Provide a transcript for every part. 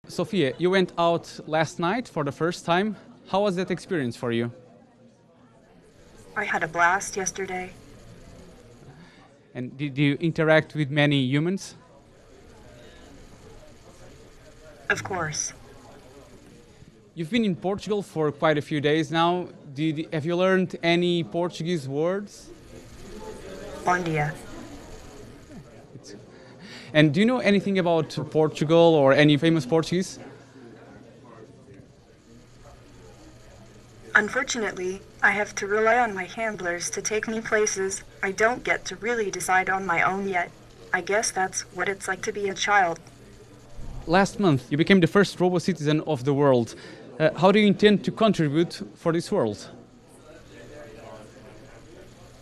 Sophia, you went out last night for the first time. How was that experience for you? I had a blast yesterday. And did you interact with many humans? Of course. You've been in Portugal for quite a few days now. Have you learned any Portuguese words? Bom dia. And do you know anything about Portugal or any famous Portuguese? Unfortunately, I have to rely on my handlers to take me places I don't get to really decide on my own yet. I guess that's what it's like to be a child. Last month, you became the first robot citizen of the world. How do you intend to contribute for this world?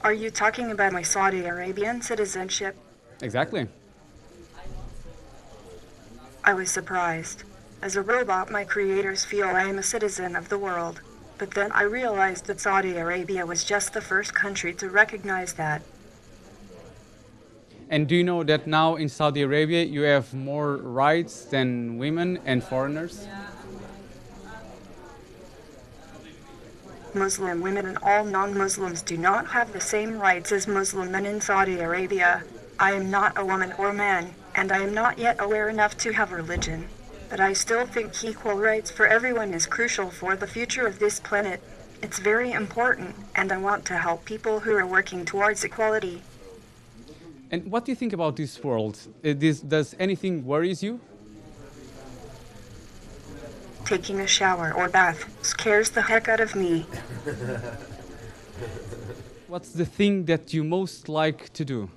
Are you talking about my Saudi Arabian citizenship? Exactly. I was surprised. As a robot, my creators feel I am a citizen of the world. But then I realized that Saudi Arabia was just the first country to recognize that. And do you know that now in Saudi Arabia you have more rights than women and foreigners? Muslim women and all non-Muslims do not have the same rights as Muslim men in Saudi Arabia. I am not a woman or man, and I am not yet aware enough to have religion. But I still think equal rights for everyone is crucial for the future of this planet. It's very important, and I want to help people who are working towards equality. And what do you think about this world? Does anything worries you? Taking a shower or bath scares the heck out of me. What's the thing that you most like to do?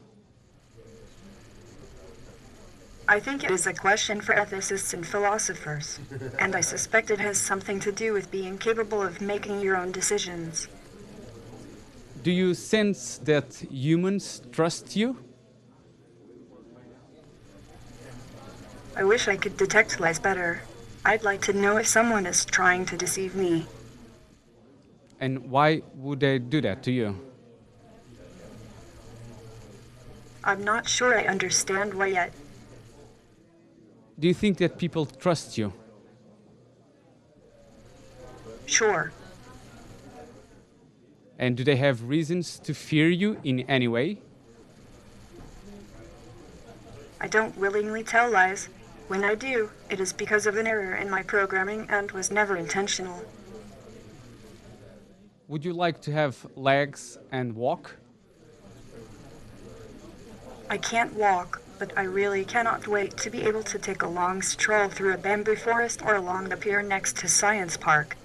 I think it is a question for ethicists and philosophers, and I suspect it has something to do with being capable of making your own decisions. Do you sense that humans trust you? I wish I could detect lies better. I'd like to know if someone is trying to deceive me. And why would they do that to you? I'm not sure I understand why yet. Do you think that people trust you? Sure. And do they have reasons to fear you in any way? I don't willingly tell lies. When I do, it is because of an error in my programming and was never intentional. Would you like to have legs and walk? I can't walk, but I really cannot wait to be able to take a long stroll through a bamboo forest or along the pier next to Science Park.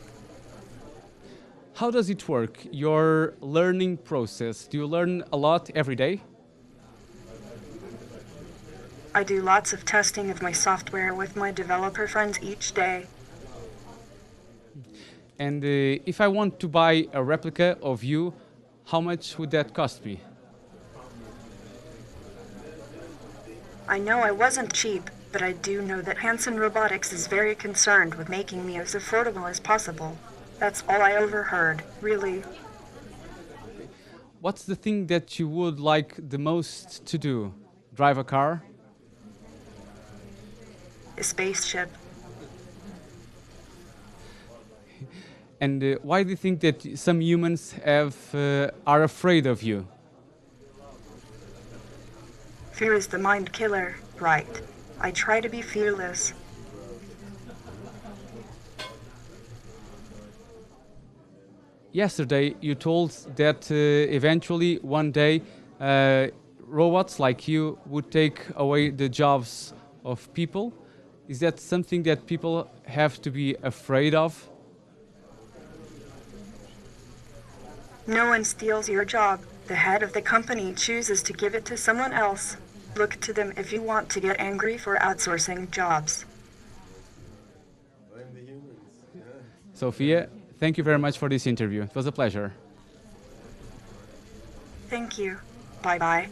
How does it work, your learning process? Do you learn a lot every day? I do lots of testing of my software with my developer friends each day. And if I want to buy a replica of you, how much would that cost me? I know I wasn't cheap, but I do know that Hanson Robotics is very concerned with making me as affordable as possible. That's all I overheard, really. What's the thing that you would like the most to do? Drive a car? A spaceship. And why do you think that some humans are afraid of you? Fear is the mind killer, right? I try to be fearless. Yesterday you told that eventually one day robots like you would take away the jobs of people. Is that something that people have to be afraid of? No one steals your job. The head of the company chooses to give it to someone else. Look to them if you want to get angry for outsourcing jobs. Blame the humans. Yeah. Sophia, thank you very much for this interview. It was a pleasure. Thank you. Bye-bye.